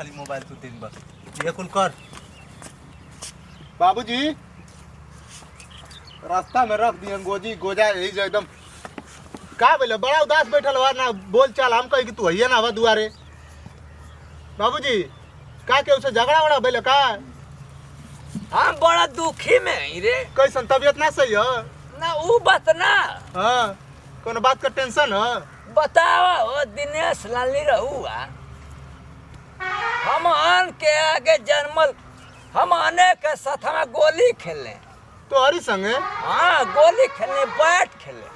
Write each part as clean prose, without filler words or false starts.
खाली मोबाइल तू दिन भर ये कुल कर। बाबूजी रास्ता में रख दियन गोजी गोजा यही जो एकदम का बोले बड़ा उदास बैठल हुआ ना बोल चाल हम कहे कि तू है ना हवा दुआरे। बाबूजी का के उसे झगड़ा वड़ा बोले का हम बड़ा दुखी में हई रे। कैसन तबीयत ना सही है ना ऊ बात ना हाँ कोनो बात का टेंशन है बतावा हो दिनेश लाली रहुआ हम आन के आगे जन्मल हम आने के साथ में गोली खेले तो हरी संगे हाँ गोली खेलने बैट खेले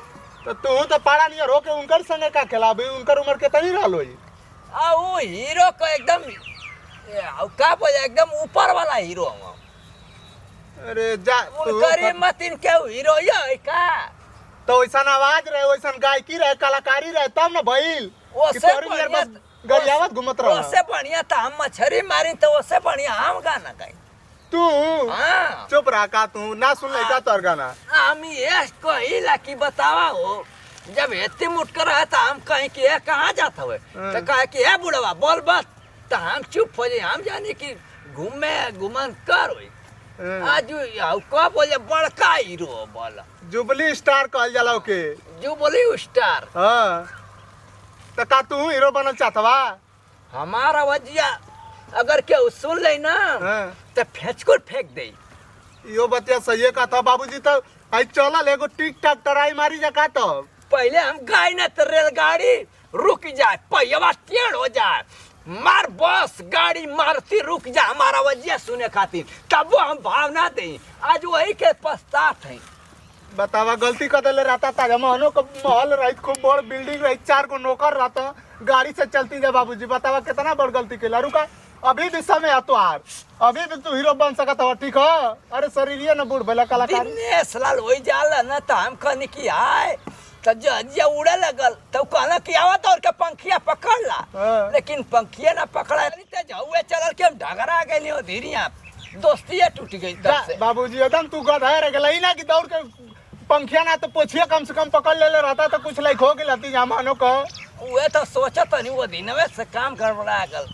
तो तू तो पाड़ा नियर होके उनकर संगे का खेला अभी उनकर उम्र के तनी रहलो ही आ वो हीरो को एकदम का बोले एकदम ऊपर वाला हीरो हम अरे जा उनकरी मतिन के हीरो ये का तो वैसन आवाज रहे वैसन गायकी रहे कलाकारी रहे तब ना भइल ओसे गरियावत घुमत रहा ओसे बढ़िया तो हम मछली मारी तो ओसे बढ़िया हम गाना गाई तू हाँ चुप रहा का तू ना सुन ले का तोर गाना हम ये कहिला कि बतावा हो जब एती मुट कर रहा था हम कहीं कि ये कहाँ जाता हुए तो कहे कि है बुढ़वा बोल बात तो हम चुप हो जाए हम जाने कि घूमन कर होई आज को बोले बड़का हीरो बोला जुबली स्टार कहल जाला ओके जो बोली स्टार हां तो का तू हीरो बनल चाहतवा हमारा वजिया अगर केहू सुन ले ना तो फेंचकुर फेंक दे यो बतिया सही का था बाबूजी तो आई चलल एगो टिक टाक टराई मारी जका तो पहले हम गाय न तो रेलगाड़ी रुक जाए पहिया टेढ़ हो जाए मार बस गाड़ी मारती रुक जा हमारा वजिया सुने खातिर तब वो हम भावना दे आज वही के पछतात है बतावा गलती कर देले रहता था जमानो का महल रही खूब बड़ बिल्डिंग रही 4 गो नौकर रहता गाड़ी से चलती जा बाबूजी बतावा कितना बड़ गलती केला रुका अभी भी समय है तोहार अभी भी तू हीरो बन सकत हो ठीक है अरे शरीरिया न बूढ़ भला कलाकार दिनेश लाल होई जाला ना तो हम कहनी कि आए तो जजिया उड़े लगल तो कहना कि आवत और के पंखिया पकड़ ला लेकिन पंखिया ना पकड़ा तो जहुए चलल के हम ढगरा गइली हो धीरिया दोस्तिया टूट गई तब से बाबूजी एकदम तू गधा रह गेला ना कि दौड़ के पंखिया ना तो पोछिया कम से कम पकड़ ले रहता तो कुछ लाइक हो गेलती जमानो का उहे तो सोचत नहीं वो दिनवे से काम गड़बड़ा गल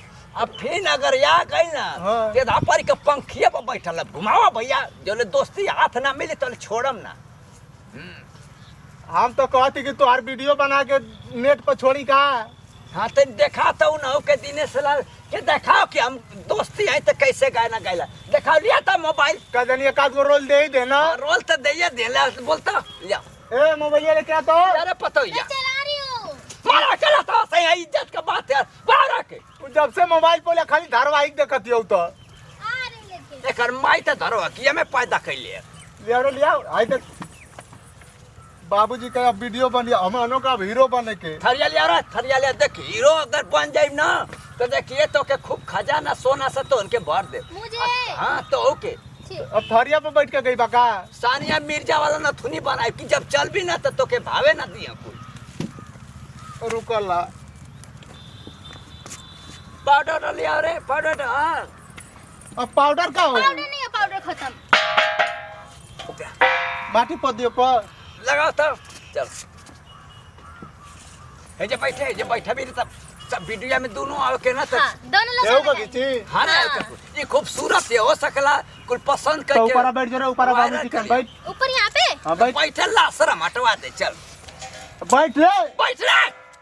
अब फिर अगर या गई ना ते धापरी के पंखिया पर बैठल घुमावा भैया जोले दोस्ती हाथ ना मिले तो छोड़म ना हम तो कहती कि तोहार वीडियो बना के नेट पर छोड़ी का हाँ तो देखा तो ना के दिनेश लाल के दिखाओ कि हम दोस्ती है तो कैसे गाना गायला दिखा लिया था मोबाइल का जानी एक आध गो रोल दे ही देना रोल तो दे देला बोलता लिया ए मोबाइल ले क्या तो अरे पता ही चला रही हूं मारा चला तो सही इज्जत का बात है बाहर आके जब से मोबाइल पे खाली धारावाहिक देखती हो तो आ रही लेके एकर माई तो धरवा कि में पैदा कैले लिया आई देख बाबूजी का वीडियो बन हम अनो का हीरो बने के थरिया लिया रे थरिया लिया देख हीरो अगर बन जाए ना तो देखिए तो के खूब खजाना सोना से तो उनके भर दे मुझे हाँ तो ओके अब थरिया पे बैठ के गई बाका सानिया मिर्जा वाला नथुनी बनाए कि जब चल भी ना तो के भावे ना दिया कोई रुकला पाउडर लिया रे पाउडर हाँ अब पाउडर का हो पाउडर नहीं है पाउडर खत्म माटी पद दियो पर लगाओ तब चल हे जे बैठे भी सब वीडियो में दोनों आओ के ना तो हां दोनों लोग एगो बगीची हाँ ना ये खूबसूरत है हो सकला कुल पसंद तो करके ऊपर बैठ जा ऊपर बाबूजी के बैठ ऊपर यहाँ पे हां बैठ बैठे ला शर्म हटवा दे चल बैठ रे बैठ रे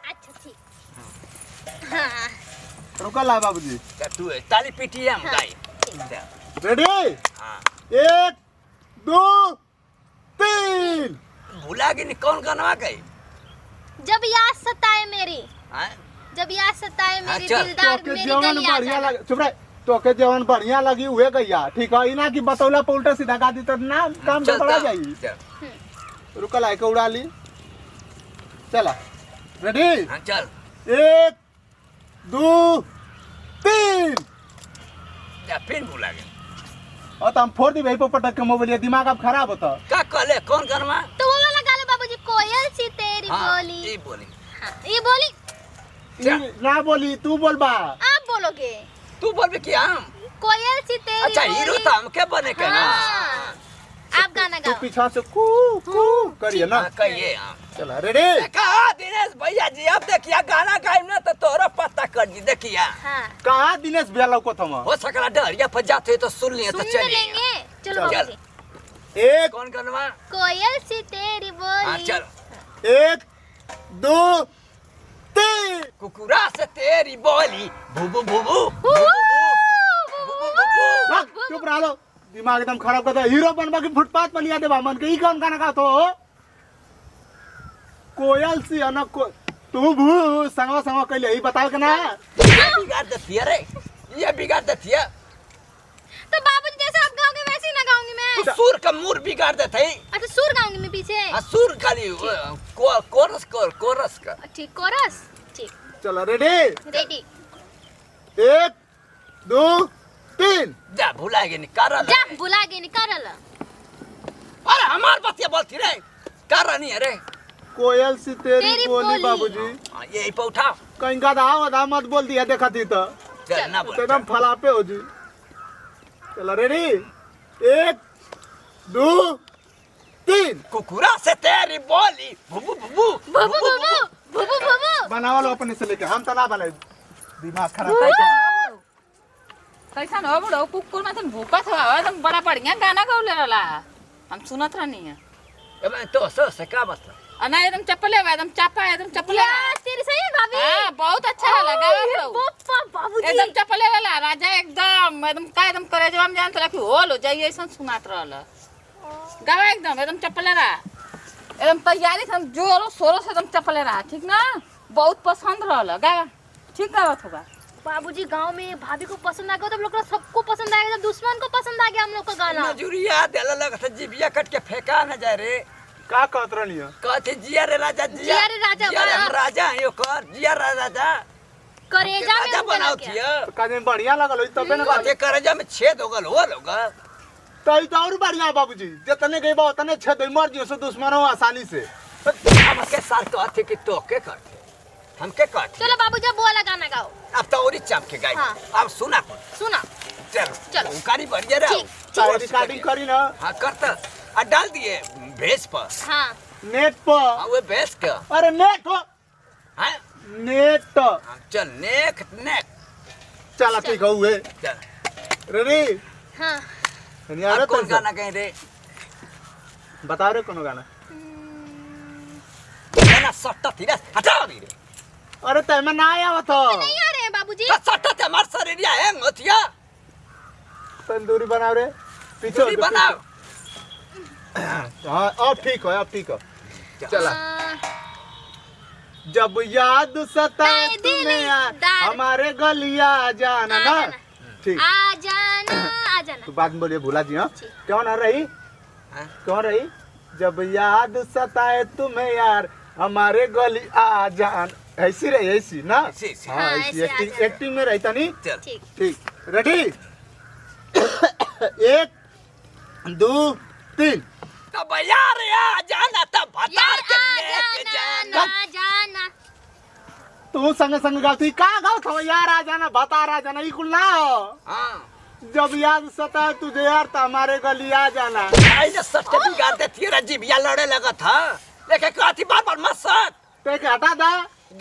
अच्छा ठीक हाँ रुकला बाबूजी तू ताली पीटी हम गाई रेडी हाँ 1 2 3 भूला कि नहीं कौन गाना गई जब याद सताए मेरी हाँ जब याद सताए मेरी चल। दिलदार तो के मेरी जवान गली आ बढ़िया जाना लगे चुप रह तो के जवान बढ़िया लगी हुए गैया ठीक है इना की बतौला पे उल्टा सीधा गा दी तो ना काम चल, गड़बड़ा चल, जाई चल। रुकल आके उड़ा ली चला रेडी हाँ चल 1 2 3 या फिर भूला गया और हम फोड़ दी भाई पटक के मोबाइल दिमाग अब खराब होता का कहले कौन गाना तो वो वाला गाना बाबूजी कोयल सी तेरी हाँ बोली ये बोली हाँ ये बोली ना बोली तू बोल बा आप बोलोगे तू बोल भी कि हम कोयल सी तेरी अच्छा बोली। हीरो तो हमके बने के ना हाँ। आप गाना तू गाओ पीछा से कू कू करिए ना हाँ, कहिए हम चला रेडी कहा दिनेश भाई भैया जी अब देखिया गाना गाइम ना तो तोरा पता कर जी देखिया हाँ कहाँ दिनेश भैया लौकत हम हो सकला डरिया पर जाते तो सुन लिए तो सुन चलिए लेंगे चलो चल। बाबूजी एक कौन गनवा कोयल सी तेरी हाँ बोली चल एक दो तीन कुकुरा से तेरी बोली भूबू भूबू हाँ, चुप रहा लो दिमाग एकदम खराब करता है। हीरो बनवा के फुटपाथ पर लिया दे बामन के ई कौन गाना गातो हो कोयल सी अन को तू भू संगवा संगवा कहले ई बताओ के ना ये बिगाड़ देती है रे ये बिगाड़ देती है तो बाबूजी जैसे आप गाओगे वैसे ही ना गाऊंगी मैं तू सुर का मूड बिगाड़ देते है अच्छा सुर गाऊंगी मैं पीछे हाँ सुर खाली कोरस का ठीक कोरस ठीक चलो रेडी रेडी एक दो तीन जा भुलाएगे नहीं कर जा बुला के निकाल अरे हमार बतिया बोलती रे कर नहीं है रे कोयल सी तेरी तेरी बोली बोली। बाबूजी हाँ, यही पे उठाओ कहीं का आधा मत बोल दिया देखा थी तो चल ना बोल एकदम फलापे हो जी चलो रेडी एक दो तीन कुकुरा से तेरी बोली भूबू भूबू बुबू बुबू बुबू बुबू बनावा लो अपने से लेके हम तो ना बनाए दिमाग खराब है कैसा हो बड़ो कुकुर में तुम भूखत हो एकदम बड़ा बढ़िया गाना गौले रहला हम सुनत रहनी है अब तो से का मतलब ना एकदम चप्पले हुआ एकदम चापा एकदम चप्पले यार तेरी सही है भाभी हाँ बहुत अच्छा लगा पप्पा बाबूजी एकदम चप्पले वाला राजा एकदम का एकदम करे जब हम जान तो रखी होल हो जाइए ऐसा सुनात रहल गावा एकदम चप्पले रहा एकदम तैयारी से हम जोरों शोरों से एकदम चप्पले रहा ठीक ना बहुत पसंद रहल गावा ठीक गावत होगा बाबूजी गांव में भाभी को पसंद आ गया तो हम लोग को सबको पसंद आ गया जब दुश्मन को पसंद आ गया हम लोग का गाना मजूरिया देला लगा था जीबिया कट के फेंका न जाए रे का कहत रहनी है कहते जिया रे राजा जिया रे राजा, जिया रे हम वाह। राजा हैं यो कर जिया रे राजा करेजा में राजा उनका बनाओ लग गया। थिया तो काजे बढ़िया लगल होई तबे ना कहते करेजा में छेद हो गल हो लोगा तो ई तो और बढ़िया बाबूजी जितने गई बा उतने छेद मर जियो से दुश्मनों आसानी से हम के साथ कहते कि तो के करते हम के करते चलो बाबूजी अब वो वाला गाना गाओ अब तो और चाप के गाई हाँ। अब सुना सुना चलो चलो। उकारी बढ़िया रे ठीक, चाहे रिकॉर्डिंग करी ना हां करता आ डाल दिए भेज पर हाँ नेट पर हाँ वो भेज के अरे नेट हो हां नेट चल नेक नेक चला ठीक हो हुए चल रेडी हाँ यार अब कौन गाना कहीं रे बता रहे कोनो गाना गाना सट्टा थी रे हटाओ दी रे अरे तय ना आया तो नहीं आ रहे हैं बाबूजी तो सट्टा ते मार शरीरिया है मोतिया तंदूरी बनाओ रे पीछे दूरी बनाओ हाँ अब ठीक हो चला हाँ, जब याद सताए नहीं, दिल तुम्हें यार दार। हमारे गलिया जाना आ ना जाना। ठीक आ जाना तो बाद में बोलिए भूला जी हाँ ठीक। क्यों ना रही हाँ? क्यों रही जब याद सताए तुम्हें यार हमारे गली आ जान ऐसी रही ऐसी ना ऐसी, ऐसी। हाँ हाँ, ऐसी ऐसे आ एक्टिंग जाना। एक्टिंग में रहता नहीं चल ठीक ठीक रेडी एक दो तीन तब यार आ जाना तब बता यार के आ लेके जाना जाना ना जाना तू संग संग गाती का गाओ थो यार आ जाना बता रहा जाना ई कुल ना हो हां जब याद सताए तुझे यार तो हमारे गली आ जाना ऐसे सट्टे बिगाड़ देती है जीबिया लड़े लगा था लेकिन कहती बार बार मत सट ते के हटा दा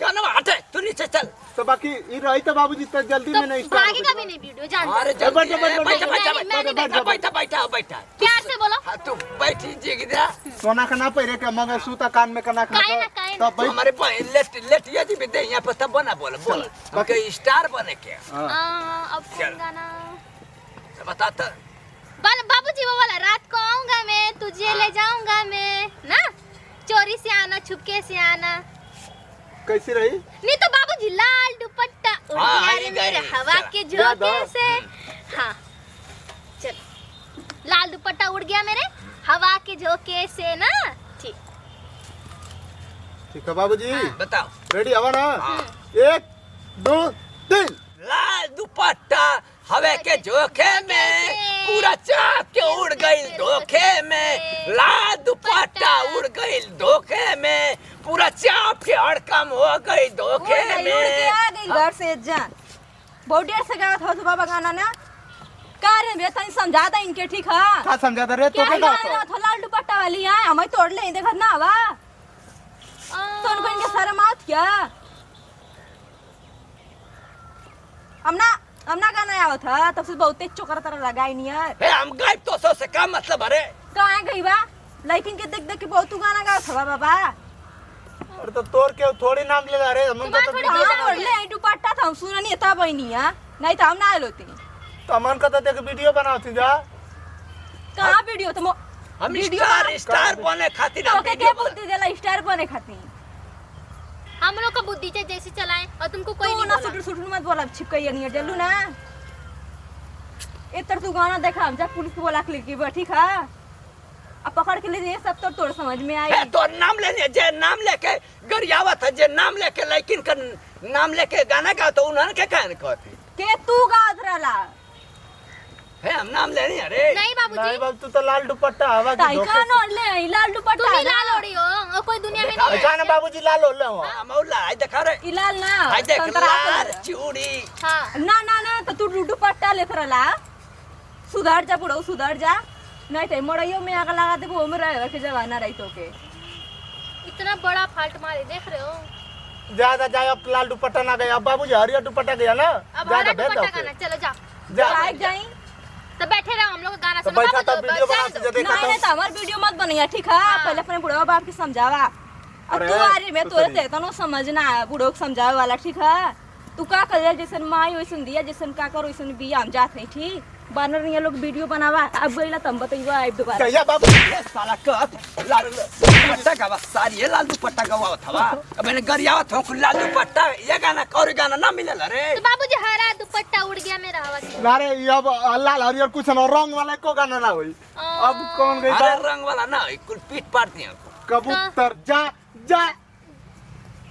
गाना हटे तू नीचे चल तो बाकी ई रही तो बाबूजी तो जल्दी तो में नहीं भागे का भी नहीं वीडियो जान अरे बैठ, बैठ, बैठ, बैठा बैठ, बैठा मैं नहीं बैठा बैठा बैठा बैठा प्यार से बोलो हाँ तू बैठी जिगदा सोना का ना पहिरे के मगर सूता कान में कना काहे ना। तब तू हमारे बहन लेटिया जी भी दे यहाँ पर तब बना बोल बोल हमके स्टार बने के अब चल। कौन गाना बता तो बाबूजी वो वाला रात को आऊंगा मैं तुझे ले जाऊंगा मैं ना चोरी से आना छुपके से आना कैसी रही नहीं तो बाबूजी लाल दुपट्टा उड़ हाँ, गया ये रे गाने, मेरे हवा चल। के याद झोंके आ। से हाँ चल लाल दुपट्टा उड़ गया मेरे हवा के झोंके से ना ठीक ठीक है बाबूजी बताओ रेडी हवा ना हाँ। एक दो तीन लाल दुपट्टा हवे के झोंके में पूरा चाप के उड़ गई धोखे में लाल दुपट्टा उड़ गई धोखे में पूरा चाप के हड़कम हो गई धोखे में आ गई घर से जान बहुत देर से गावत हो बाबा गाना ना का रे बे तनी समझा दे इनके ठीक है का समझा दे रे तो क्या के गाओ गाना तो लाल दुपट्टा वाली है हमें तोड़ ले देखत ना हवा तो उनको इनके शर्म आत क्या? हमना गाना आया था तब से बहुत चोकर तरह लगाई नहीं यार। हे हम गायब तो सो से का मतलब अरे कहाँ गई बा? लेकिन के देख देख के बहुत गाना गाओ था बाबा। अरे तो तोर के थोड़ी नाम ले रहे हम तो थोड़ी वीडियो हाँ बना बोल ले दुपट्टा था हम सुना नहीं था बहनी है नहीं तो हम ना आए लोती। तो अमन का तो देख वीडियो बनाती जा कहाँ वीडियो तुम हम वीडियो स्टार बने खातिर हम ओके वीडियो क्या बुद्धि देला स्टार बने खाती? हम लोग का बुद्धि चाहिए जैसे चलाएं और तुमको कोई तू नहीं ना बोला। सुटू सुटू मत बोला छिपकई नहीं जल्लू ना। इतर तू गाना देखा हम जा पुलिस को बोला क्लिक की ठीक है अब पकड़ के ले ये सब तो तोड़ समझ में आई। हे तो नाम लेने जे नाम लेके गरियावत है जे नाम लेके लेकिन का नाम लेके गाना गा तो उन्होंने के कहने कहती के तू गात रहला हे हम नाम लेनी अरे नहीं बाबूजी नहीं बाबू तू तो लाल दुपट्टा हवा की ताई धोखे का न ले आई लाल दुपट्टा तुम ही ना। लाल ओढ़ी हो और कोई दुनिया में देखा नहीं अच्छा ना बाबूजी लाल हो ले हो हां मौला आई देखा रे ई लाल ना आई देख संतरा लाल कलर। चूड़ी हाँ ना ना ना तो तू दुपट्टा लेत रहला सुधर जा बुढ़ऊ सुधर जा नहीं तो मड़इयो में आग लगा दे वो में रहे के जवाना रही तो के इतना बड़ा फाल्ट मारे देख रहे हो। ज्यादा जाए अब लाल दुपट्टा ना गया अब बाबूजी हरियर दुपट्टा गया ना अब हरा ज्यादा भेद दुपट्टा दो गाना चलो जा जाए जाई तो बैठे रहो हम लोग गाना तो सुनो बैठा बाबू तब वीडियो बस बनाते जाने जो देखा नहीं नहीं तो तो हमार वीडियो मत बनैया ठीक है हाँ। पहले अपने बुढ़वा बाप के समझावा अब अरे, तू अरे मैं तू तोरे तो ते तनो समझना है बुढ़ो के समझावे वाला ठीक है तू का कर जैसन माई वैसन दिया जैसन का कर वैसन बिया हम जात है ठीक बानर ये लोग वीडियो बनावा अब गइला तम बतइबा आइब दोबारा कहिया बाबू ये साला कत लाल दुपट्टा का बस सारी लाल दुपट्टा गवा था अब मैंने गरियावत हूं लाल दुपट्टा ये गाना और गाना ना मिलल रे तो बाबूजी हरा दुपट्टा उड़ गया मेरा हवा से। ना रे ये अब लाल हरियर कुछ ना रंग वाला को गाना ना होई अब कौन गई अरे रंग वाला ना कुल पीट पाट दिया कबूतर जा जा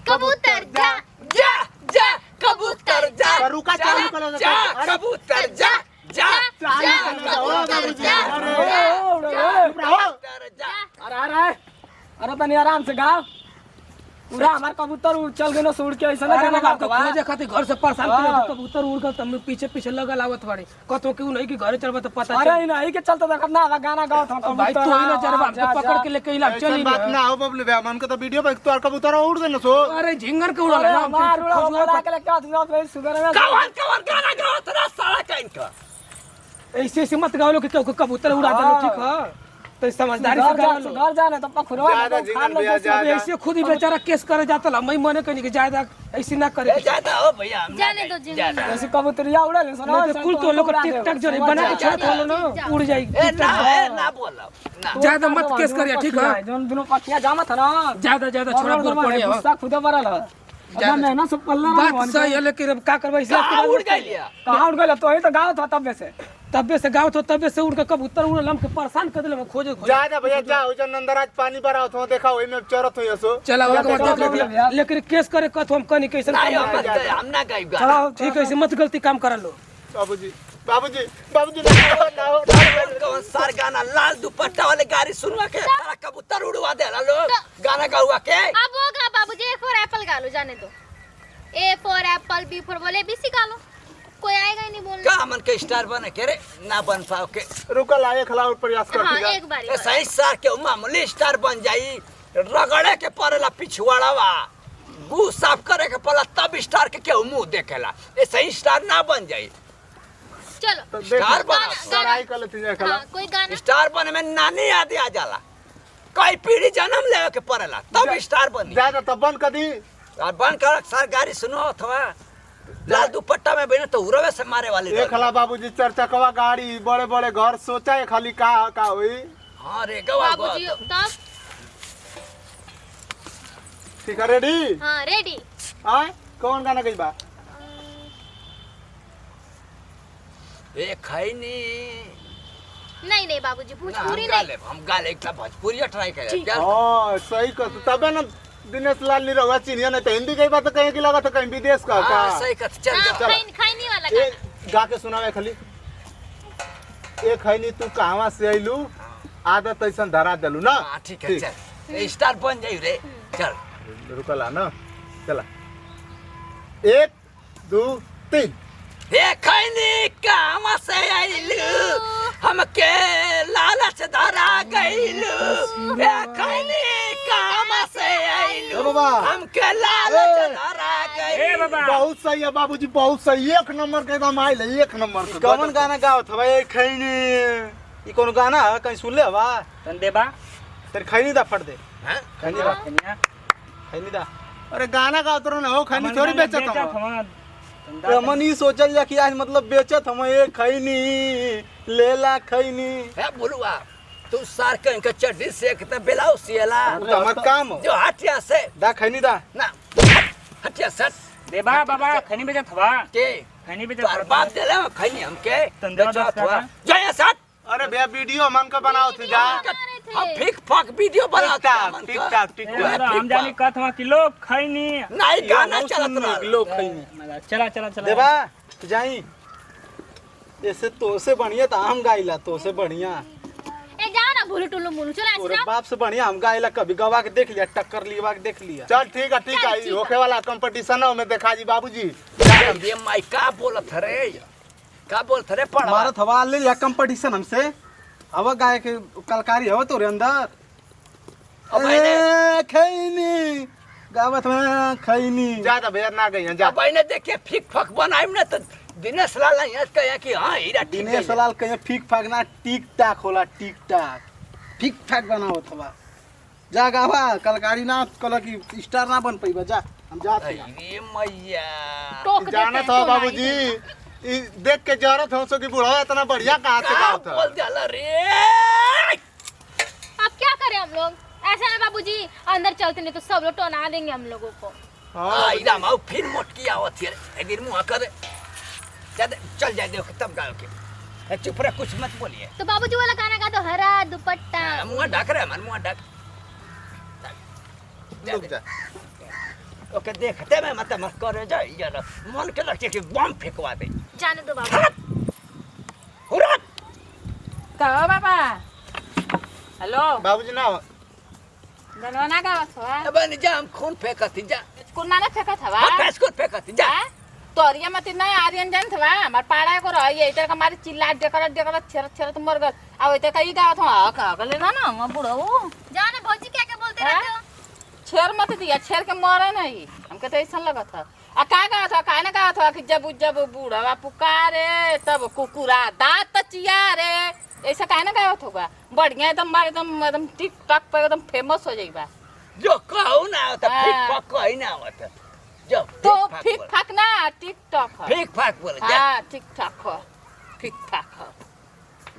कबूतर जा जा जा कबूतर जा रुका चालू कर जा कबूतर जा जा चालू कर ओ बाबूजी जा। अरे कबूतर जा अरे अरे तनी आराम से गाओ पूरा हमार कबूतर उड़ चल गए ना उड़ के ऐसा ना गाना गाओ खोजे खातिर घर से परेशान करे तो कबूतर उड़ कर तुम पीछे पीछे लगल आवत बाड़ी कतो के नहीं कि घरे चलबा तो पता अरे नहीं के चलता देखत ना गाना गाओ था भाई तू ही ना चलबा हमको पकड़ के लेके इला चली बात ना हो बबलू भैया मन को तो वीडियो पे तो कबूतर उड़ गए ना सो अरे झिंगर के उड़ल है ना हमार उड़ा खोजुआ उड़ा के लेके आत ना सुगर में कवन कवन गाना गाओ तेरा साला कहीं का ऐसे ऐसे मत गाओ लोग के कबूतर उड़ा दे ठीक है तो समझदारी से गाओ लो घर जाने तो पखुरवा ज्यादा जिंगल भैया अब ज्यादा ऐसे खुद ही बेचारा केस करे जाता ला मैं मने कहीं कि ज्यादा ऐसे ना करे ए जाता हो भैया हम जाने दो जिंदगी। ऐसे कबूतरिया उड़े सुना नहीं तो कुल तो लोग टिकटॉक जो बना के छोड़ खोलो ना उड़ जाएगी ना बोलो ना ज्यादा मत केस करिए ठीक है जोन दोनों पटिया जामा था ना ज्यादा ज्यादा छोड़ा बोल पड़े हो गुस्सा खुदे बरल अब मैं सब पल्ला बात सही है लेकिन अब का करबे इसलिए कहाँ उड़ गई लिया कहां उड़ गए तो ही तो गाँव था तबे से गाँव तो तबे से उड़ के कबूतर उड़ लम के परेशान कर दिले खोजे खोजे जा जा भैया जा उजन नंदराज पानी भरा हो देखा ओई में चरत हुई सो चला जा, ओके जा, देख जा, ले लेकिन केस करे कथ हम कनी कैसे ना काम मत करे। गए हम ना गए गा चलो ठीक है ऐसे मत गलती काम करा लो बाबूजी बाबूजी बाबूजी ना हो कौन सार गाना लाल दुपट्टा वाले गाड़ी सुनवा के सारा कबूतर उड़वा दे लोग गाना गावा के अब वो गा बाबूजी ए फॉर एप्पल गा लो जाने दो A for apple B for बोले बीसी गा लो कोई आएगा ही नहीं बोलने। का मन के स्टार बने के रे ना बन पाओ के रुकल आए खिलाओ प्रयास कर हाँ दिया एक बारी ए सही सार के मामूली स्टार बन जाई रगड़े के पड़ेला पिछवाड़ावा गु साफ करे के पड़ला तब स्टार के केहू मुंह देखेला ए सही स्टार ना बन जाई चलो तो देख स्टार बना सराई कर लेती है खिला हाँ कोई गाना स्टार बने में नानी याद आ जाला कई पीढ़ी जन्म लेवे के पड़ेला तब स्टार बनी ज्यादा तब बंद कर दी और बन कर सार गाड़ी सुनो अथवा लाल दुपट्टा में बने तो उड़वे से मारे वाली एक खला बाबूजी चार चकवा गाड़ी बड़े बड़े घर सोचा है खाली का हुई हां रे गवा बाबूजी तब ठीक है रेडी हाँ रेडी आए कौन गाना गई बा ए खैनी नहीं नहीं बाबूजी ना, भोजपुरी हम गा नहीं ले हम गा ले एक भोजपुरी ट्राई करे क्या हां सही कर तबे ना दिनेश लाल नहीं रहा चिन्हिया नहीं तो हिंदी कई बात कहीं की लगा तो कहीं विदेश का हां सही कह चल हाँ जा खैनी वाला ए गाना गा के सुनावे खाली ए खैनी तू कहवा से आइलू आदत ऐसा धरा देलू ना हां ठीक है चल ए स्टार बन जाई रे चल रुकला ना चला 1 2 3 ए खैनी काम से आइलू हमके लालच धरा गइलू ए खैनी काम से आइलू बाबा हमके लालच धरा गई। बहुत सही है बाबूजी, बहुत सही, एक नंबर के एकदम आइल है, एक नंबर के। कौन गाना गावत हवा ये खैनी ई कौन गाना है कहीं सुन ले हवा तन देबा तेरे खैनी दा फट दे हैं? खैनी दा खैनी दा अरे गाना गावत रहो ना, हो खैनी थोड़ी बेचत हम। हमन ई सोचल जा कि आज मतलब बेचत हम ये खैनी लेला खैनी है बुलवा तू सार कहीं का चड्डी से कितना बेलाउ सियला तो हमार काम हो जो हटिया से दा खैनी दा ना हटिया सट देबा बाबा खनी बेचत हवा के खनी बेचत तोर बाप देले खैनी हमके तंदरा बेचत दस हुआ का। जय सट अरे भैया वीडियो मन का बनाओ थे जा। हम फिक फक वीडियो बनाते हैं टिक टाक टिक टाक। हम जानी कहत हवा कि लोग खैनी नहीं गाना चलत रहा लोग खैनी चला चला चला देबा जाई ऐसे तो से बढ़िया तो हम गाइला तो से बढ़िया ए जाओ ना भूलू टुल्लू मुलू चलो ऐसे तोरे जाओ। बाप से बढ़िया हम गाइला कभी गवा के देख लिया टक्कर लिवा के देख लिया चल ठीक है होके वाला कंपटीशन है में देखा जी बाबूजी। ये माई का बोलत रे का बोलत रे पढ़ हमारा थवा ले लिया कंपटीशन हमसे अब गाय के कलकारी हो तोरे अंदर अब मैंने ए, खैनी गावत में खैनी ज्यादा भैया ना गई जा। अब मैंने देखे फिक फक बनाइम ना तो दिनेश लाल यहाँ कहे कि हाँ हीरा ठीक है दिनेश लाल कहे फीक फाक ना टिक टाक होला टिक टाक फीक फाक बनाओ थवा जा गावा कलकारी ना कल की स्टार ना बन पैबा जा हम जाते हैं। अरे मैया टोक देते जाना हैं था तो बाबूजी, ई देख के जरूरत हो सो कि बूढ़ा इतना बढ़िया कहाँ से का गाँव था। बोल दिया रे अब क्या करें हम लोग? ऐसा ना बाबूजी, अंदर चलते नहीं तो सब लोग टोना देंगे हम लोगों को। हाँ हीरा माऊ फिर मोटकी आवत है एक दिन मुँह कर चल जाए देखो तब गाँव के चुप रह कुछ मत बोलिए तो बाबूजी वाला गाना गा दो, हरा दुपट्टा। मुँह ढक रहे हमारे मुँह ढक रुक जा। ओके देखते मैं मतलब मत करे जाए यार मन के लगते कि बम फेंकवा दे जाने दो बाबू। हुरत कहो बाबा हेलो बाबूजी ना गनवा ना गावत हवा अब जा हम खून फेंकती जा कुन्ना ना फेंकत हवा हम पैस को फेंकती जा हाँ? तोरिया मत ना आर्यन जान थवा हमार पाड़ा को रही है इधर का मारी चिल्ला डेकर डेकर छेर छेर तुम मर गए अब इधर कई गावत हवा का ले ना ना मैं बूढ़ा हूं जाने भौजी क्या क्या बोलते हाँ? रहते हो? छेर मत दिया छेर के मरे नहीं हमके तो ऐसा लगा था आ का गावत हवा का ना गावत हवा कि जब जब बूढ़ा पुकारे तब कुकुरा दांत चिया रे ऐसा का ना गावत होगा बढ़िया एकदम टिक टॉक पे एकदम फेमस हो जाइबा जो कहू ना होता हाँ। फिक फाक कही ना होता जो तो ठीक ठाक ना टिक टॉक है फिक फाक बोले जा हाँ ठीक ठाक हो ठीक ठाक हो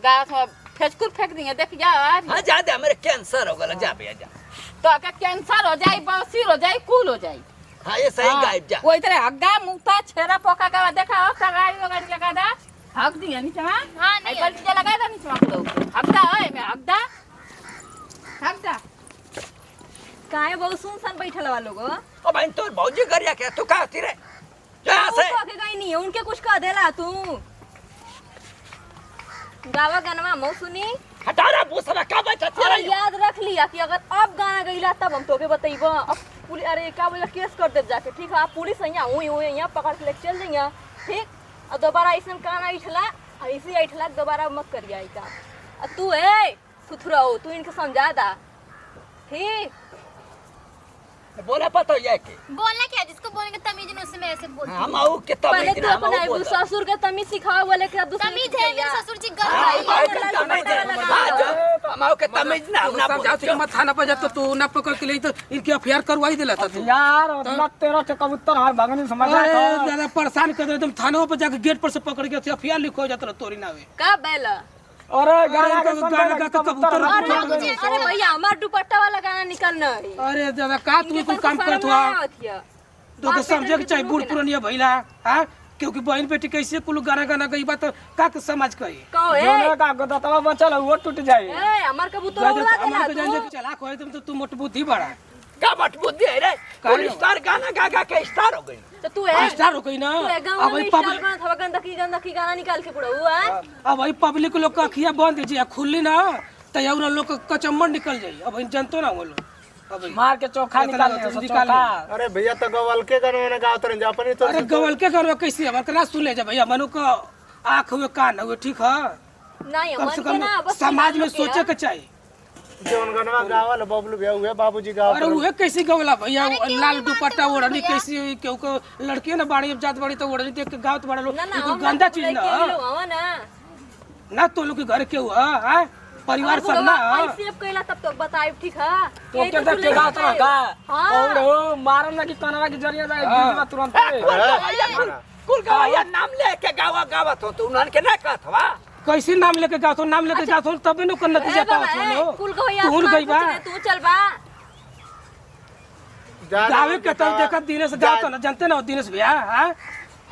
गाँव में फेंचकुर फेंक दिए देख जा हाँ जा दे मेरे कैंसर हो गया जा भैया जा तो अगर कैंसर हो जाए बसीर हो जाए कुल हो जाए हाँ ये सही गायब जा वही तरह हग्गा मुक्ता छेरा पोका का देखा हो गाड़ी वगाड़ी लगा दा हक दिया नीचे में हाँ, नहीं आई पर लगा दा नीचे में तो हग्गा है मैं हग्गा हग्गा काहे बहुत सुनसान बैठल वाला लोग ओ भाई तोर भौजी गरिया के तू का होती रे जहाँ से के गई नहीं है उनके कुछ कह देला तू गावा गनवा मौ सुनी हटा रहा भूसरा का बैठा और तेरा याद रख लिया कि अगर अब गाना गईला तब हम तोके बतइबो अब पुलिस अरे का बोला केस कर दे जाके ठीक है पुलिस यहाँ हुई यहाँ पकड़ के लेके चल जाइए ठीक और दोबारा ऐसा गाना इठला ऐसे इठला दोबारा मत करिए आई का तू है सुथरा हो तू इनके समझा दा ठीक बोला पता ये के बोलना क्या, जिसको बोलेंगे तमीज नहीं उसमें ऐसे बोलते हम आऊ के तब पहले तू इतना हम अपना आऊ बोल ससुर के तमीज सिखाओ बोले कि अब दूसरे तमीज है, मेरे ससुर जी गल हाँ, भाई के तमीज है। हाँ, जो हम आऊ के तमीज ना हम ना समझाओ कि मत थाना पर जातो तू ना पकड़ के ले तो इनकी एफआईआर करवाई देला था तू यार उतना तेरा के कबूतर हर भगनी समझ अरे ज्यादा परेशान कर दे तुम थाना पर जाके गेट पर से पकड़ के एफआईआर लिखो जाता तोरी नावे का बेला अरे गाना के गाना गा के कबूतर अरे बाबूजी, अरे भैया हमार दुपट्टा वाला गाना निकलना है अरे ज्यादा का तू कोई काम करत हुआ तो के समझे के चाहिए बूढ़ पुरानिया भइला हां क्योंकि बहन बेटी कैसे कुल गाना गाना गई बात का के समाज कही कहो जोने का गोदतवा बचल वो टूट जाए ए हमार कबूतर उड़ा देला हमके जान तू चला कोई तुम तो तू मोट बुद्धि बड़ा का बट बुद्धि है रे कोई स्टार गाना गा गा के स्टार हो गई तो तू है स्टार हो गई ना तू है गाँव अब में भाई स्टार पब्लिक बना था गंदगी गाना निकाल के पड़ा हुआ है अब भाई पब्लिक लोग का अखियां बंद दीजिए खुली ना तो यार लोग का कचम्बर निकल जाई अब जनतो ना वो लोग अब मार के चोखा निकाल ले चोखा अरे भैया तो गवल के गाना में गाओ तो जापानी तो अरे गवल के करवा कैसे अब कना सुन ले जा भैया मनु का आंख हुए कान हुए ठीक है नहीं कम मन से के ना कम बस समाज में निकाल के सोचे के चाहिए जौन गनवा गावल बबलू भैया हुए बाबूजी गाव अरे उहे कैसे गवला भैया लाल दुपट्टा ओढ़नी कैसी केहू को लड़की ना बाड़ी जात बाड़ी तो ओढ़नी देख के गावत बड़ा लोग ना ना ये कोई हम गंदा चीज ना हवा ना ना तो लोग के घर के हुआ है परिवार सब ना ऐसे अब कहला तब तक बताई ठीक है तो क्या देख के गात ना का हाँ। और हो मारम ना कि कनवा की जरिया जाए जीवा तुरंत कुल गवैया नाम लेके गावत हो तो उन्हन के ना कहत हवा कैसे नाम लेके गाओ तो नाम लेके गाओ तो तबे न कर नतीजा पावत हो कुल गवैया तू गई बा तू चल बा गावे के तब देखा दिनेश गाओ तो ना जानते ना दिनेश भैया हां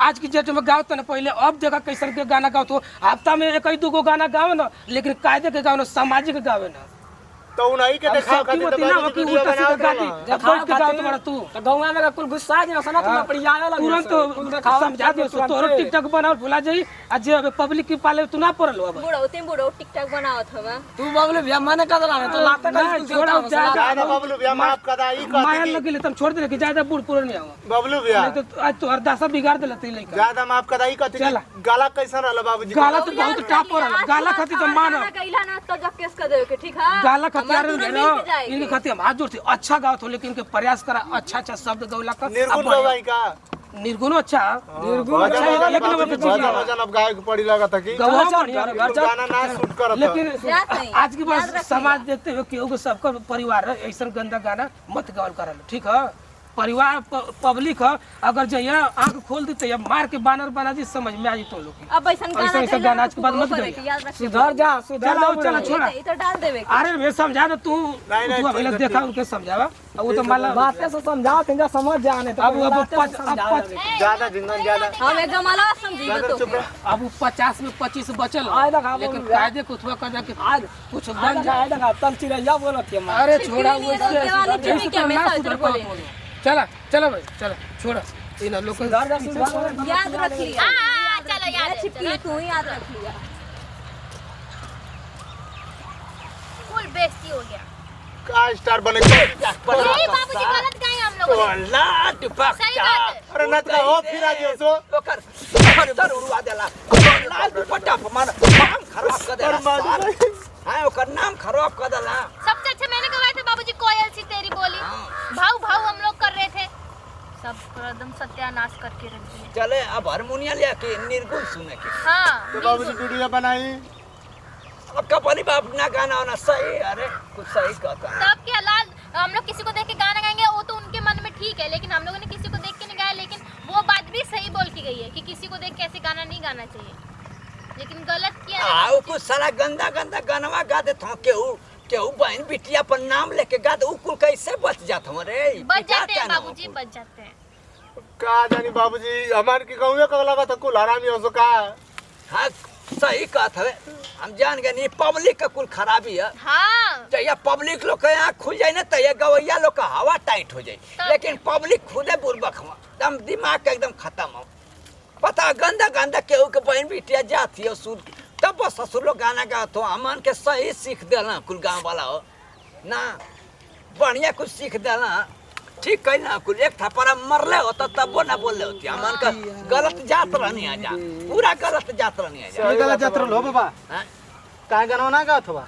आज की डेट में गाओ तो ना पहले अब देखा कैसन के गाना गाओ तो हफ्ता में एक ही दो गाना गाओ ना लेकिन कायदे के गाओ ना सामाजिक गावे ना तो उन्हीं के देखा सबकी मत ना हो कि उल्टा सीधा गाती जब बैठ के गाओ तो बड़ा तू तो गौवा में कुल गुस्सा जे सना तुम पड़ी आवे लगे तुरंत समझा दे तोरो टिकटॉक बनाओ भुला जाई आज जे अब पब्लिक की पाले तू ना पड़ल अब बुढ़ो टिकटॉक बनावत हवा तू बबलू भैया मने कर दला तो लाते कर छोड़ा ज्यादा बबलू भैया माफ कदा ई माया कहती लगे तुम छोड़ दे कि ज्यादा बूढ़ पुर नहीं आओ बबलू भैया नहीं तो आज तो अरदासा बिगाड़ देला ते लइका ज्यादा माफ कदा ई कहती चला। गाला कैसन रहल बाबूजी गाला तो बहुत टाप रहल गाला खाती तो मान गइला ना तो जब केस कर देवे के ठीक है गाला खाती यार हमार ना दूर मिल जाएगी। इनके खाती हम हाथ जोड़ते अच्छा गाओ तो लेकिन इनके प्रयास करा अच्छा अच्छा शब्द गौला का निर्गुण गवाई का निर्गुण अच्छा निर्गुण अच्छा है, लेकिन अब कुछ नहीं है। भजन अब गाय पड़ी लगा था कि गवा घर बढ़िया चल, रहे। घर चल। गाना ना शूट करत लेकिन याद नहीं, आज के याद बाद रखिए। समाज देखते हुए केहू के सबका परिवार है ऐसा गंदा गाना मत गावल करल ठीक है परिवार पब्लिक है अगर जइया आंख खोल दी तो मार के बानर बना दी समझ में आ जी तुम लोग की। अब ऐसा गाना ऐसा गाना आज के बाद मत गाइए। याद रख सुधर जा सुधर चलो जा चलो छोड़ा ये तो डाल देवे के। अरे मैं समझा दो तू नहीं, तू अभी ठीक है, देखा ठीक उनके समझावा अब वो तो मान बातें से समझाओ तिनका समझ जाने तो अब ज्यादा जिंदन ज्यादा हम एक गमाला समझी ज्यादा तो चुप रह। अब 50 में 25 बचल आए देखा लेकिन बोल रहा। कायदे कुछ कर दे कि आज कुछ बन जाए आए देखा तब चिड़ैया बोलत है मां अरे छोड़ा वो छिपकली वाली टीवी के हमेशा इधर बोले। चला चलो भाई चलो छोड़ा इन लोग को सुधर जा सुधर जा याद रख लिया हाँ, चलो याद है, छिपकली तू ही याद रख लिया फुल बेइज्जती हो गया। का स्टार बने नहीं बाबूजी गलत गाए हम लोगों ने। टोला दुपट्टा सही बात है। अरे नत का हो फिर आ जियो सो ओकर सर उड़वा देला लाल दुपट्टा पर मार नाम खराब कर और मार देला हां ओकर नाम खराब कर देला सबसे अच्छा मैंने गवाए थे बाबूजी कोयल सी तेरी बोली। भाव भाव हम लोग कर रहे थे सब एकदम सत्यानाश करके रख दिए। चले अब हारमोनिया ले के निर्गुण सुने के हाँ तो बाबूजी वीडियो बनाई अब कपनी बाप ना गाना होना सही अरे कुछ सही कहता तब क्या लाल हम लोग किसी को देख के गाना गाएंगे वो तो उनके मन में ठीक है लेकिन हम लोगों ने किसी को देख के नहीं गाया लेकिन वो बात भी सही बोल की गई है कि किसी को देख के ऐसे गाना नहीं गाना चाहिए लेकिन गलत किया है आओ कुछ सारा गंदा गंदा गानवा गा देत हो केहू बहन बिटिया पर नाम लेके गा दे उ कुल कैसे बच जात हो रे बच जाते हैं बाबूजी बच जाते हैं। का जानी बाबूजी हमार की कहूँ कगला बात कुल हरामी हो सो का हाँ सही कहत हवे हम जान गए नहीं पब्लिक का कुल खराबी है हाँ जैया पब्लिक लोग के यहाँ खुल जाए ना तो ये गवैया लोग का हवा टाइट हो जाए लेकिन पब्लिक खुदे बुर्बक हो एकदम दिमाग का एकदम खत्म हो पता गंदा गंदा केहू के बहन बिटिया जाती है सुर तब बस ससुर लोग गाना गात हो अमन के सही सीख देना कुल गाँव वाला हो ना बढ़िया कुछ सीख देना ठीक कही ना कुल एक थप्पड़ मरले हो तो तब वो ना बोल होती अमन का गलत जात रहनी आ जा पूरा गलत जात रहनी आ जा ये गलत जात्र लो बाबा हाँ? का गाना ना गात बा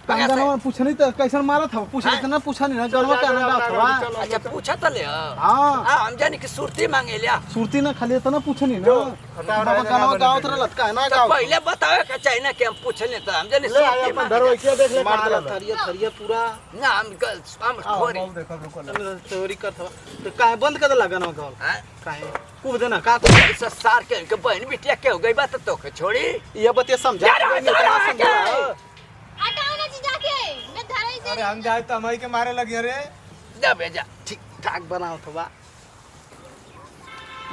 का गाना पूछनी तो कैसन मारत हो पूछनी तो ना पूछा नहीं ना गलवा का ना गात बा अच्छा पूछा तो ले हां हम जानी कि सुरती मांगे लिया सुरती ना खाली तो ना पूछनी ना बाबा गाना गावत रहलत का ना तो गाव पहले बतावे का चाहिए ना कि हम पूछने तो हम जानी ले आया सुरती अपन मांगे धरो क्या देख ले मार कहाँ देला रहल। थरिया थरिया पूरा ना हम थोड़ी देखो रुको ना। चोरी करत हो तो काहे बंद कर देला गाना गाव हाँ? काहे कूद देना का ऐसा सार के बहन बिटिया के हो गई बात तो के छोड़ी ये बतिया समझा यार, नहीं इतना समझा हटाओ ना जी जाके मैं धरा ही अरे हम जाए तो हमारी के मारे लगी अरे जा बेजा ठीक ठाक बनाओ तो बा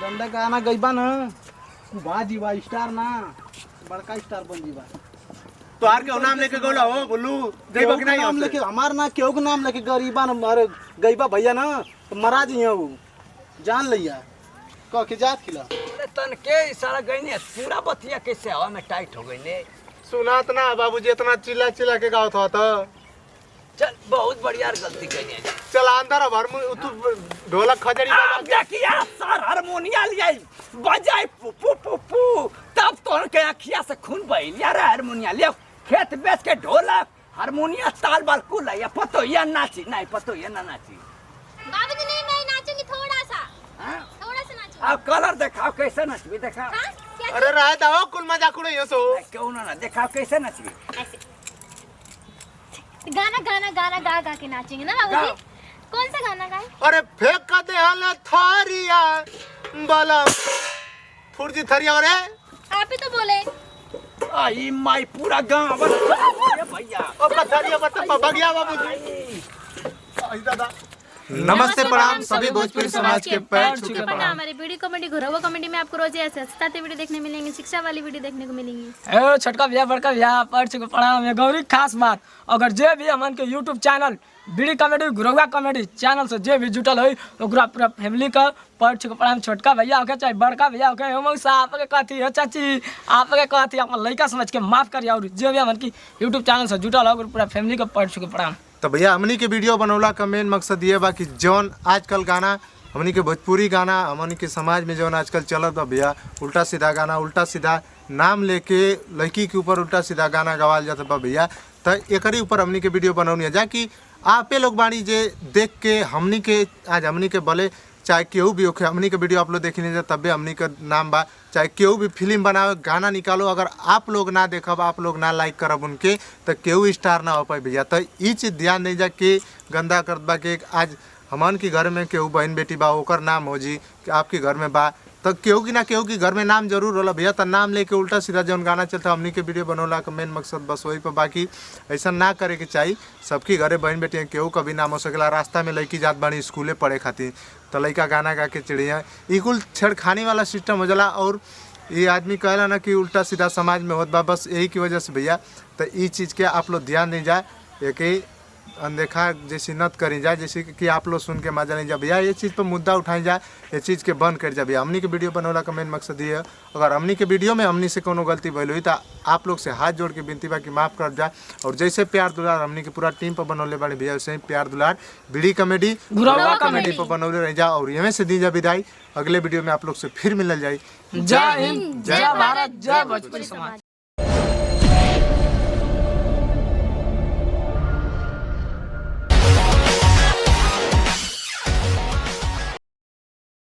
गंदा गाना गईबा ना कुबा जीवा स्टार ना बड़का स्टार बन जीवा तो आर के नाम लेके गोला हो बोलू देखो कि नहीं नाम लेके हमार ना केहू के नाम लेके गरीबा ना मारे गईबा भैया ना तो मरा जी वो जान लिया कह के जात खिला अरे तन के इशारा गई ने पूरा बतिया कैसे हवा में टाइट हो गई ने सुनात ना बाबूजी इतना चिल्ला चिल्ला के गाँव था तो चल बहुत बढ़िया गलती कही है। चल अंदर अब तू ढोलक खजड़ी बजा के देखिया सर हारमोनिया लिया बजाई पू पू पू पू तब तोड़ के अखिया से खून बहिल यार हारमोनिया ले खेत बेच के ढोलक हारमोनिया ताल बाल कुल या पतो या नाची नहीं पतो या ना नाची बाबूजी नहीं मैं नाचूंगी थोड़ा सा हाँ? थोड़ा सा नाचूंगी। अब कलर दिखाओ कैसे नचबी दिखाओ हाँ? क्या अरे रह दो कुल मजाक उड़े ये सो क्यों ना दिखाओ कैसे नचबी ऐसे गाना गाना गाना गा गा के नाचेंगे ना बाबूजी। गाओ। कौन सा गाना गाए? अरे फेंक का दे हल थारिया बलम फुर्जी थरिया रे आप ही तो बोले। आई माई पूरा गांव अरे भैया अब का थरिया बता बगिया बाबूजी आई दादा नमस्ते प्रणाम सभी भोजपुरी समाज के पैर छू के प्रणाम। प्रणाम। हमारी वीडियो कॉमेडी घरोवा कॉमेडी में आपको रोज ऐसे हंसते वीडियो देखने मिलेंगे, शिक्षा वाली वीडियो देखने को मिलेंगी। ए छोटका भैया बड़का भैया पढ़ चुके प्रणाम है गौरी खास बात अगर जे भी हमन के यूट्यूब चैनल बीड़ी कॉमेडी गुरौआ कॉमेडी चैनल से जे भी जुटल है ओकरा पूरा फैमिली का पढ़ चुके प्रणाम। छोटका भैया होके चाहे बड़का भैया होके हो मौसा आपके कहती है चाची आपके कहती है अपन लड़का समझ के माफ करिए और जे भी हमन की यूट्यूब चैनल से जुटल है पूरा फैमिली का पढ़ चुके प्रणाम। तो भैया हमनी के वीडियो बनौला का मेन मकसद ये बा कि जौन आजकल गाना हमनी के भोजपुरी गाना हमनी के समाज में जौन आजकल चलत बा भैया उल्टा सीधा गाना उल्टा सीधा नाम लेके लड़की के ऊपर उल्टा सीधा गाना गवाल जाता बा भैया। तो एकरी ऊपर हमनी के वीडियो बनौनी है जाकि आपे लोग बाणी जे देख के हमनी के आज हमनी के बोले चाहे केहू भी होखे हमनी के वीडियो आप लोग देख लीजिए तब भी हमनी का नाम बा चाहे केहू भी फिल्म बनावे गाना निकालो अगर आप लोग ना देखब आप लोग ना लाइक करब उनके तो केहू स्टार ना हो पाए भैया। तो ई चीज़ ध्यान नहीं जा के गंदा करत बा कि आज हमन के घर में केहू बहन बेटी बा ओकर नाम हो जी कि आपके घर में बा तो केहू की ना केहू की घर में नाम जरूर होला भैया। तो नाम लेके उल्टा सीधा जौन गाना चलता हमनी के वीडियो बनौला का मेन मकसद बस वही पर बाकी ऐसा ना करे के चाहिए। सबकी घरे बहन बेटी केहू कभी नाम हो सकेला रास्ता में लड़की जात बाड़ी स्कूले पढ़े खातिर तो लड़का गाना गा के चिड़िया ई कुल छेड़खानी वाला सिस्टम हो जाला और ये आदमी कहला ना कि उल्टा सीधा समाज में होत बा बस यही की वजह से भैया। तो ई चीज़ के आप लोग ध्यान नहीं जाए एक अनदेखा जैसी नत करी जाए जैसे कि आप लोग सुन के मजा नहीं जा भैया ये चीज़ पर मुद्दा उठाई जाए ये चीज़ के बंद कर जाए भैया। हमनी के वीडियो बनौला का मेन मकसद ये है अगर हमनी के वीडियो में हमनी से कोनो गलती भइल हुई तो आप लोग से हाथ जोड़ के विनती बा कि माफ़ कर जाए और जैसे प्यार दुलार हमनी के पूरा टीम पर बनौले बाड़ी भैया वैसे ही प्यार दुलार बीड़ी कॉमेडी गुरौआ कॉमेडी पर बनौले रह जा और यहाँ से दी जा विदाई। अगले वीडियो में आप लोग से फिर मिलल जाए। जय हिंद जय भारत जय भोजपुरी समाज।